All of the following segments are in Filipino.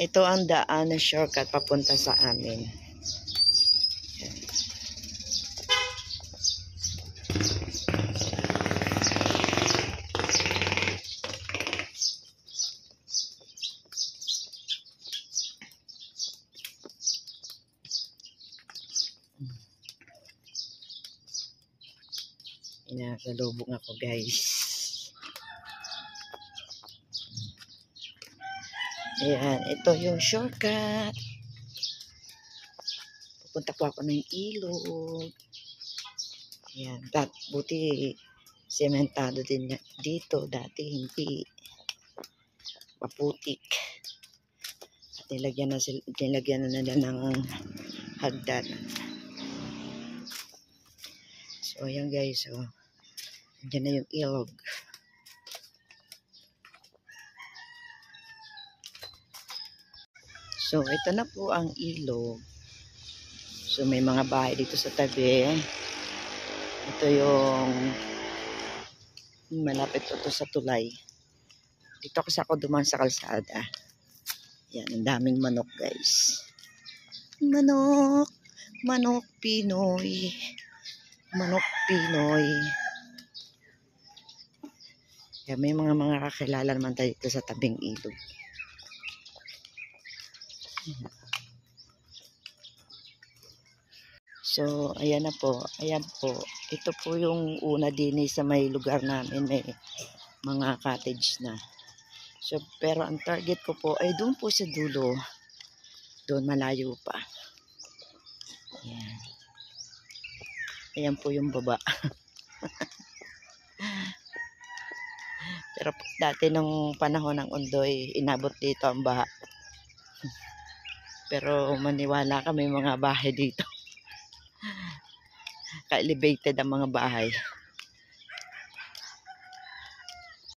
Ito ang daan na shortcut papunta sa amin. Inasalubong ako, guys. Ayan, ito yung shortcut. Pupunta po ako ng ilog. Ayan, buti sementado din dito. Dati hindi. Maputik. At nilagyan na nila ng hagdan. So, ayan guys. So, andyan na yung ilog. So, ito na po ang ilog. So, may mga bahay dito sa tabi. Ito yung malapit ito sa tulay. Dito kasi ako dumaan sa kalsada. Yan, ang daming manok, guys. Manok! Manok Pinoy. Manok Pinoy. Yan, may mga kakilala naman tayo dito sa tabing ilog. So, ayan na po. Ayan po. Ito po yung una din sa may lugar namin. May mga cottage na. So, pero ang target ko po ay doon po sa dulo. Doon malayo pa. Ayan. Ayan po yung baba. Pero dati nung panahon ng Undoy, inabot dito ang baha. Pero maniwala kami mga bahay dito. Ka-elevated ang mga bahay.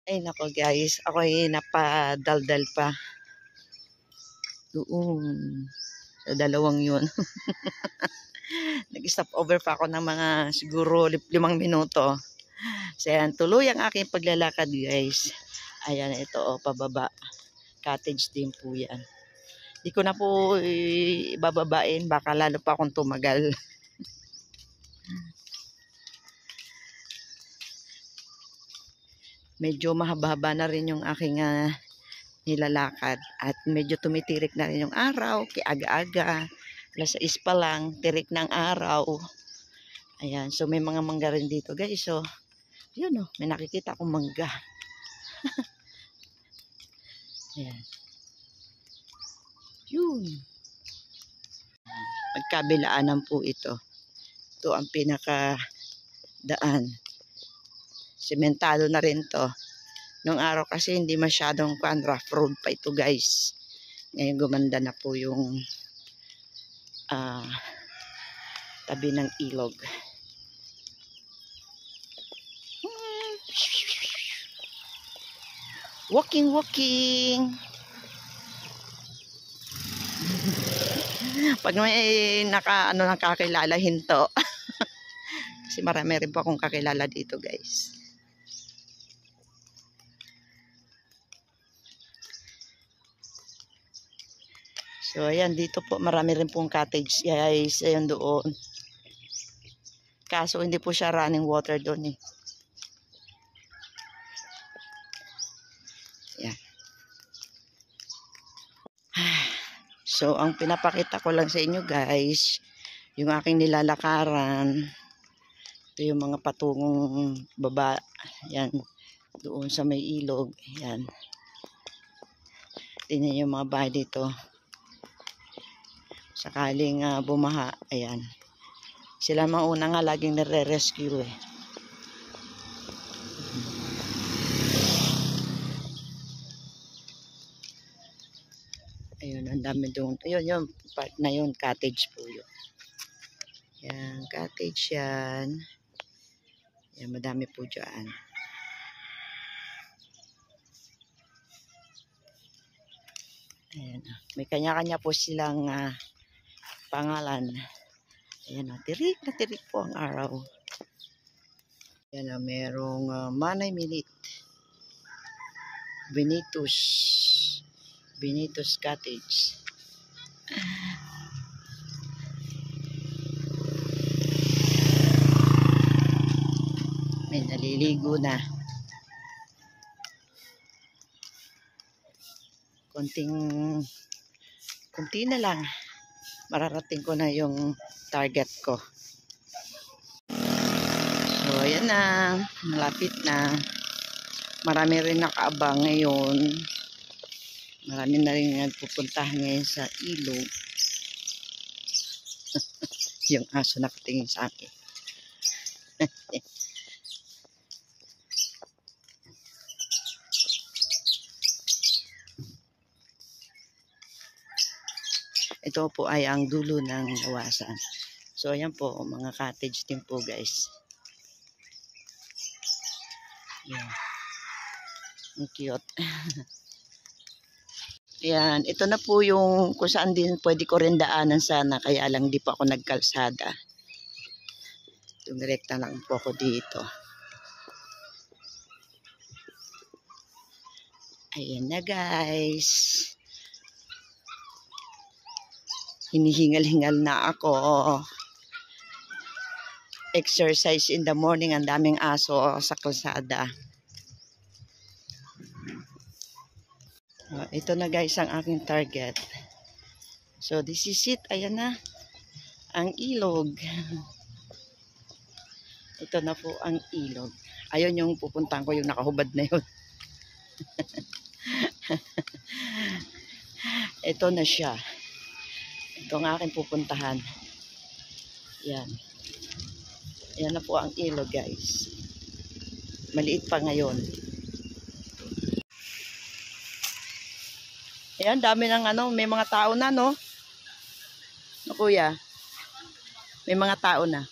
Ay nako guys, ako ay napadaldal pa. Doon. Sa dalawang yun. Nag-stop over pa ako ng mga siguro 5 minuto. So yan, tuloy ang aking paglalakad guys. Ayan, ito pababa. Cottage din po yan. Di ko na po ibababain. Baka lalo pa akong tumagal. Medyo mahaba na rin yung aking nilalakad. At medyo tumitirik na rin yung araw. Kaya aga-aga. Alas 6 pa lang. Tirik ng araw. Ayan. So may mga mangga rin dito guys. So yun o. May nakikita akong mangga. Ayan. Yun. Magkabilaanan po ito. Ito ang pinaka daan. Sementado na rin to. Nung araw kasi hindi masyadong rough road pa ito guys. Ngayon gumanda na po yung tabi ng ilog. Walking. Pag may nakakilala hinto. Kasi marami rin po akong kakilala dito guys. So ayan, dito po marami rin pong cottage guys. Ayan doon. Kaso hindi po siya running water doon eh. Ayan. So ang pinapakita ko lang sa inyo guys, yung aking nilalakaran. Ito yung mga patungong baba. Ayan. Doon sa may ilog. Ayan. Tingnan yung mga bahay dito. Sakaling bumaha, ayan. Sila mauna nga laging nare-rescue eh. Ayun, ang dami doon. Ayun, yung part na yun, cottage po yun. Yan, cottage yan. Yan, madami po dyan. Ayan, may kanya-kanya po silang pangalan. Ayan, tirik na tirik po ang araw. Ayan, merong Manay Minit, Benito's Cottage. May naliligo na. Kunti na lang. Mararating ko na yung target ko. So, ayan na. Malapit na. Marami rin nakaabang ngayon. Marami na rin nagpupunta ngayon sa ilog. Yung aso nakatingin sa akin. Ito po ay ang dulo ng lawasan. So, ayan po, mga cottage din po, guys. Yan. Ang cute. Yan. Ito na po yung kung saan din pwede ko rin daanan sana. Kaya lang di pa ako nagkalsada. Dumirekta lang po ako dito. Ayan na, guys. Hinihingal-hingal na ako. Exercise in the morning. Ang daming aso sa kalsada. Ito na, guys, ang aking target. So, this is it. Ayan na. Ang ilog. Ito na po ang ilog. Ayun yung pupuntahan ko, yung nakahubad na yun. Ito na siya. Ito ang aking pupuntahan. Yan. Yan na po ang ilog, guys. Maliit pa ngayon. Ayan, dami ng may mga tao na, no? No, kuya? May mga tao na.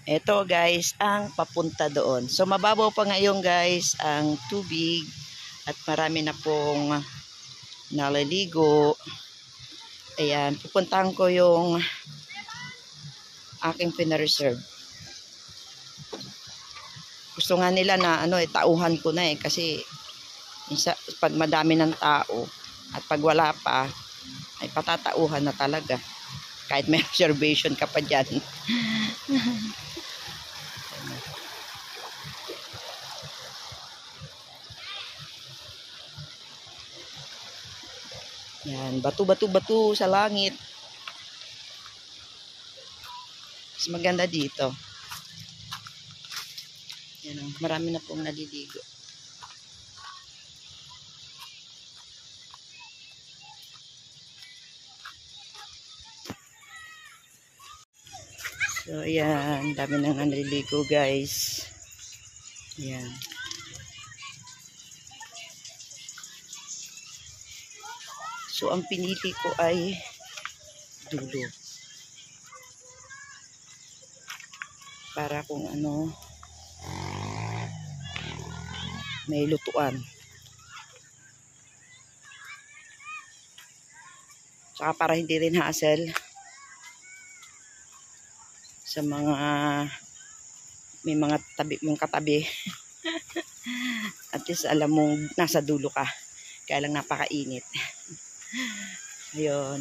Ito, guys, ang papunta doon. So, mababaw pa ngayon, guys, ang tubig. At marami na pong naliligo. Ayan, pupuntahan ko yung aking pinareserve. Gusto nga nila na tauhan ko na kasi pag madami ng tao at pag wala pa ay patatauhan na talaga. Kahit may reservation ka pa dyan. Yan, batu-batu-batu sa langit. Mas maganda dito. Yan, marami na pong naliligo. So, yan, dami nang naliligo, guys. Yan. So, ang pinili ko ay dulo. Para kung may lutuan. Saka para hindi rin hassle sa mga may mga katabi. At least alam mong nasa dulo ka. Kaya lang napakainit. Ayun.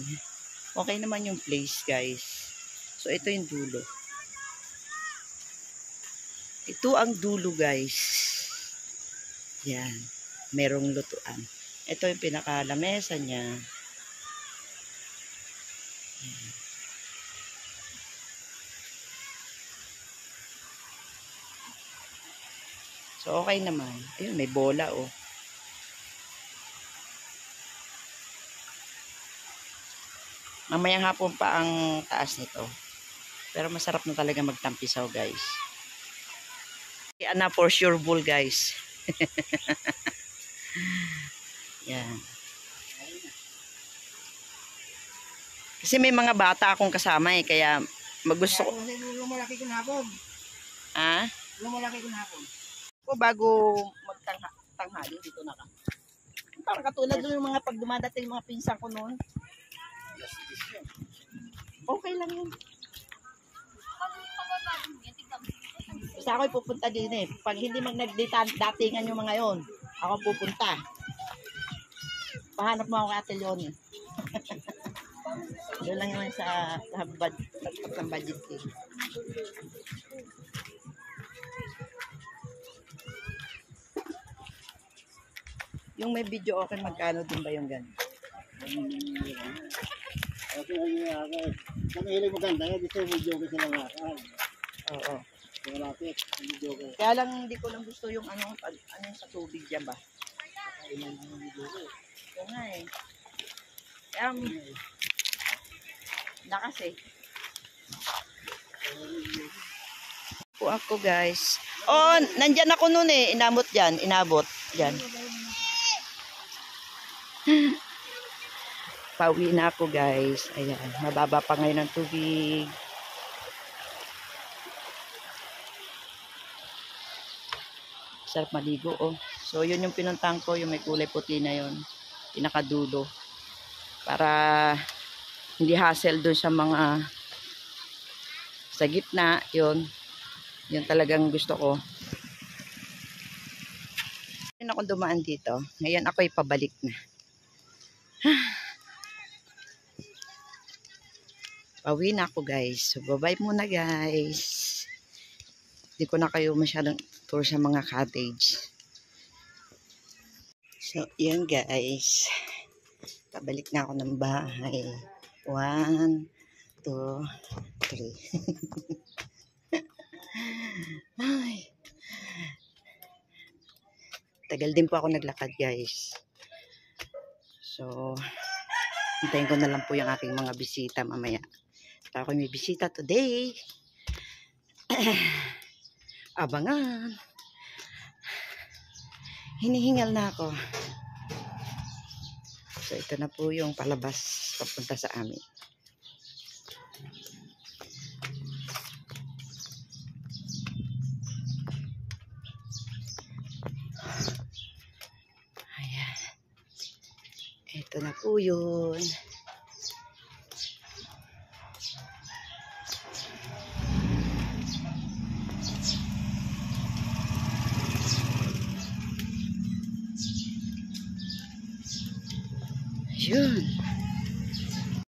Okay naman yung place, guys. So, ito yung dulo. Ito ang dulo, guys. Yan. Merong lutuan. Ito yung pinakalamesa niya. Yan. So, okay naman. Ayun, may bola, oh. Mamayang hapon pa ang taas nito. Pero masarap na talaga magtampisaw, guys. Yan na for sure bull, guys. Yan. Kasi may mga bata akong kasama kaya magusto ko. Lumalaki ko na hapon. Ha? Lumalaki ko na hapon. O bago magtanghali dito na ka. Parang katulad doon yung mga pag dumadating mga pinsan ko noon. Okay lang yun. Basta ako'y pupunta din eh. Pag hindi datingan yung mga yon, ako pupunta. Pahanap mo ako kay Ate Leonie. Doon lang naman sa budget eh. Yung may video okay, magkano din ba yung ganun? Okay, kung hilig maganda, gusto yung video ko sila makakal. Oo. Kung malapit, yung video ko. Kaya lang hindi ko lang gusto yung ano sa tubig dyan ba? Ayun yung video ko. Oo nga eh. Kaya lakas eh. Po ako guys. Oh, nandyan ako noon eh. Inabot dyan. Pauwi na ako guys. Ayan. Mababa pa ngayon ang tubig. Sarap maligo oh. So yun yung pinuntahan ko. Yung may kulay puti na yun. Pinakadulo. Para hindi hassle dun sa mga sa gitna. Yun talagang gusto ko. Yun ako dumaan dito. Ngayon ako'y pabalik na. Pauwi na ako guys. So bye-bye muna guys. Hindi ko na kayo masyadong tour sa mga cottage. So yun guys. Pabalik na ako ng bahay. 1, 2, 3. Ay. Tagal din po ako naglakad guys. So, hintayin ko na lang po yung aking mga bisita mamaya. Ako may bisita today. Abangan. Hinihingal na ako. So, ito na po yung palabas papunta sa amin. Ayan. Ito na po yun. Yun.